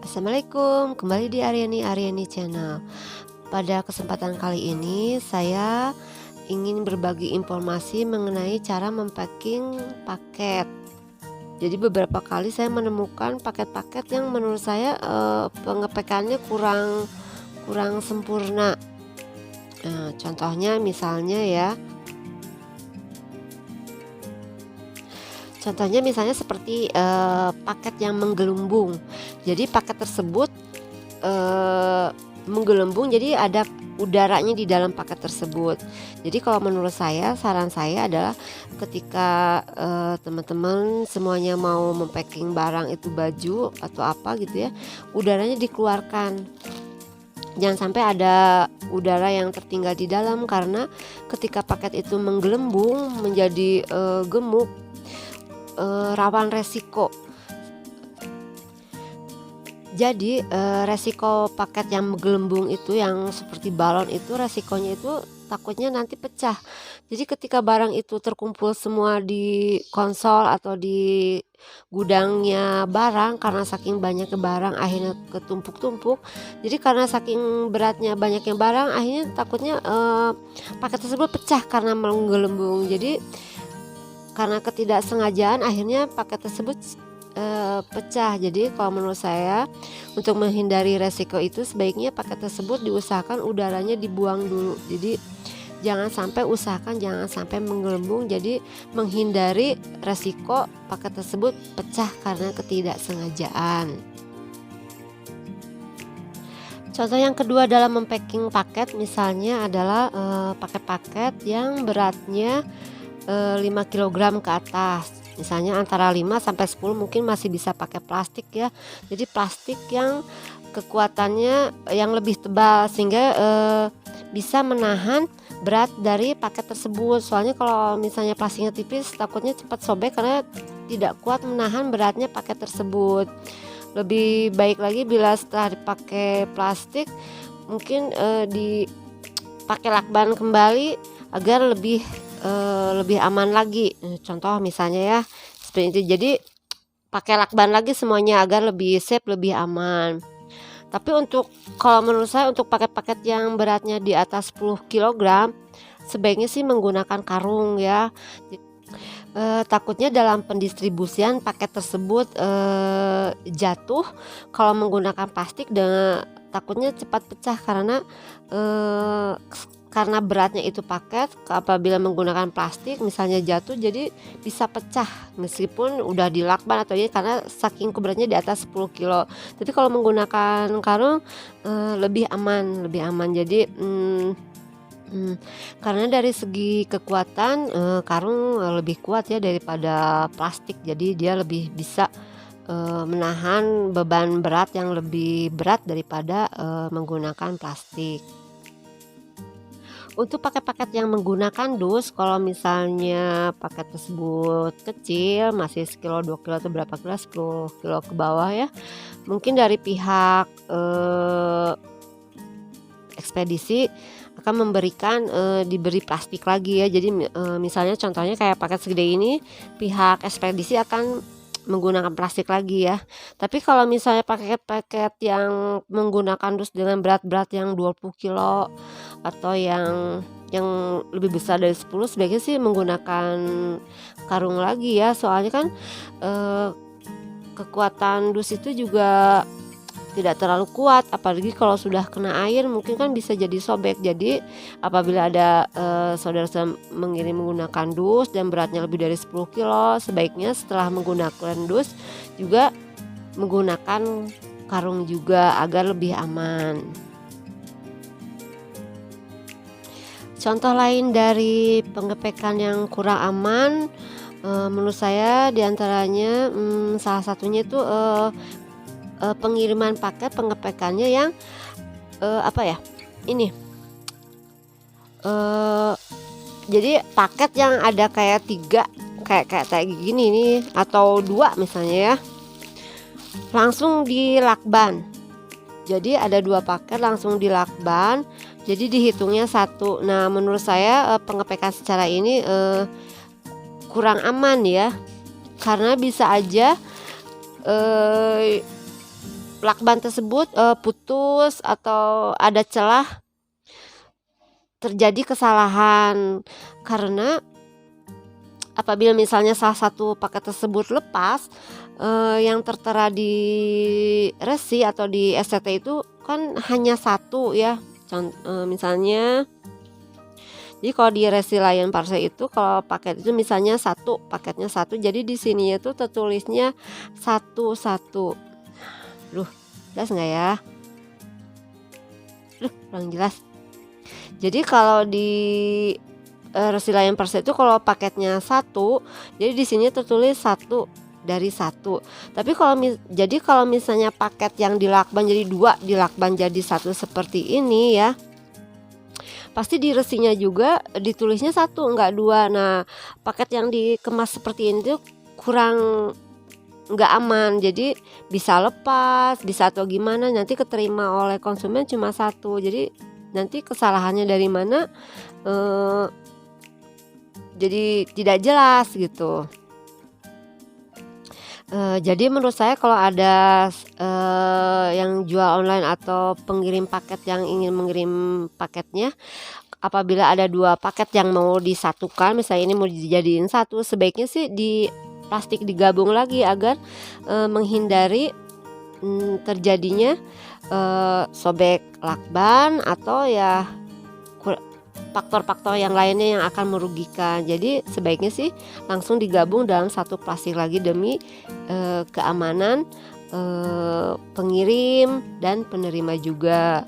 Assalamualaikum, kembali di Aryani Channel. Pada kesempatan kali ini saya ingin berbagi informasi mengenai cara mempacking paket. Jadi beberapa kali saya menemukan paket-paket yang menurut saya pengepekannya kurang sempurna. Contohnya misalnya ya. Contohnya misalnya seperti paket yang menggelembung. Jadi paket tersebut menggelembung, jadi ada udaranya di dalam paket tersebut. Jadi kalau menurut saya, saran saya adalah ketika teman-teman semuanya mau mempacking barang itu, baju atau apa gitu ya, udaranya dikeluarkan. Jangan sampai ada udara yang tertinggal di dalam, karena ketika paket itu menggelembung menjadi gemuk, rawan resiko. Jadi resiko paket yang menggelembung itu, yang seperti balon itu, resikonya itu takutnya nanti pecah. Jadi ketika barang itu terkumpul semua di konsol atau di gudangnya barang, karena saking banyaknya barang akhirnya ketumpuk-tumpuk. Jadi karena saking beratnya banyaknya barang, akhirnya takutnya paket tersebut pecah karena menggelembung. Jadi karena ketidaksengajaan akhirnya paket tersebut pecah. Jadi kalau menurut saya, untuk menghindari resiko itu sebaiknya paket tersebut diusahakan udaranya dibuang dulu. Jadi jangan sampai menggelembung, jadi menghindari resiko paket tersebut pecah karena ketidaksengajaan. Contoh yang kedua dalam mempacking paket misalnya adalah paket-paket yang beratnya 5 kg ke atas. Misalnya antara 5 sampai 10 mungkin masih bisa pakai plastik ya. Jadi plastik yang kekuatannya yang lebih tebal, sehingga bisa menahan berat dari paket tersebut. Soalnya kalau misalnya plastiknya tipis, takutnya cepat sobek karena tidak kuat menahan beratnya paket tersebut. Lebih baik lagi bila setelah dipakai plastik, mungkin dipakai lakban kembali agar lebih aman lagi. Contoh misalnya ya seperti itu. Jadi pakai lakban lagi semuanya agar lebih safe, lebih aman. Tapi kalau menurut saya, untuk paket-paket yang beratnya di atas 10 kg sebaiknya sih menggunakan karung ya. Takutnya dalam pendistribusian paket tersebut jatuh kalau menggunakan plastik, dan takutnya cepat pecah karena beratnya itu paket. Apabila menggunakan plastik misalnya jatuh, jadi bisa pecah meskipun udah dilakban atau ini, karena saking beratnya di atas 10 kilo. Tapi kalau menggunakan karung lebih aman. Jadi karena dari segi kekuatan karung lebih kuat ya daripada plastik. Jadi dia lebih bisa menahan beban berat yang lebih berat daripada menggunakan plastik. Untuk paket-paket yang menggunakan dus, kalau misalnya paket tersebut kecil, masih sekilo 2 kilo atau berapa kilo, 10 kilo ke bawah ya, mungkin dari pihak ekspedisi akan memberikan diberi plastik lagi ya. Jadi misalnya contohnya kayak paket segede ini, pihak ekspedisi akan menggunakan plastik lagi ya. Tapi kalau misalnya paket-paket yang menggunakan dus dengan berat yang 20 kilo atau yang lebih besar dari 10, sebaiknya sih menggunakan karung lagi ya. Soalnya kan kekuatan dus itu juga tidak terlalu kuat, apalagi kalau sudah kena air mungkin kan bisa jadi sobek. Jadi apabila ada saudara mengirim menggunakan dus dan beratnya lebih dari 10 kilo, sebaiknya setelah menggunakan dus juga menggunakan karung juga agar lebih aman. Contoh lain dari pengepekan yang kurang aman, menurut saya diantaranya salah satunya itu pengiriman paket, pengepekannya yang jadi paket yang ada kayak 3 kayak gini nih, atau 2 misalnya ya, langsung dilakban. Jadi ada 2 paket langsung dilakban, jadi dihitungnya 1. Nah menurut saya pengepekan secara ini kurang aman ya, karena bisa aja lakban tersebut putus atau ada celah terjadi kesalahan. Karena apabila misalnya salah satu paket tersebut lepas, yang tertera di resi atau di STT itu kan hanya satu ya. Misalnya, jadi kalau di resi Lion Parcel itu kalau paket itu misalnya satu, paketnya satu, jadi di sini itu tertulisnya satu. Duh, jelas nggak ya? Kurang jelas. Jadi kalau di resi Lion Parcel itu kalau paketnya satu, jadi di sini tertulis satu dari satu. Tapi kalau misalnya paket yang dilakban jadi dua, dilakban jadi satu seperti ini ya, pasti di resinya juga ditulisnya satu nggak dua. Nah, paket yang dikemas seperti ini tuh kurang nggak aman, jadi bisa lepas, bisa atau gimana, nanti keterima oleh konsumen cuma satu. Jadi nanti kesalahannya dari mana, jadi tidak jelas gitu. Jadi menurut saya kalau ada yang jual online atau pengirim paket yang ingin mengirim paketnya, apabila ada 2 paket yang mau disatukan, misalnya ini mau dijadiin satu, sebaiknya sih di plastik digabung lagi agar menghindari terjadinya sobek lakban atau ya faktor-faktor yang lainnya yang akan merugikan. Jadi sebaiknya sih langsung digabung dalam satu plastik lagi demi keamanan pengirim dan penerima juga.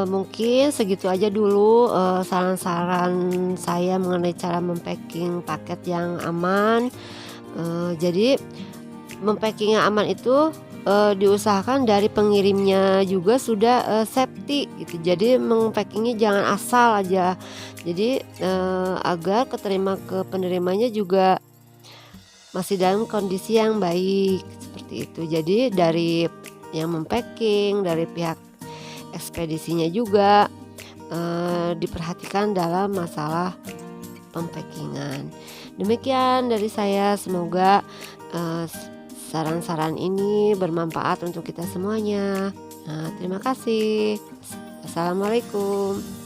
Mungkin segitu aja dulu saran-saran saya mengenai cara mempacking paket yang aman. Jadi mempacking yang aman itu diusahakan dari pengirimnya juga sudah safety gitu. Jadi mempackingnya jangan asal aja. Jadi agar keterima ke penerimanya juga masih dalam kondisi yang baik seperti itu. Jadi dari yang mempacking, dari pihak ekspedisinya juga diperhatikan dalam masalah pempackingan. Demikian dari saya, semoga saran-saran ini bermanfaat untuk kita semuanya. Terima kasih. Assalamualaikum.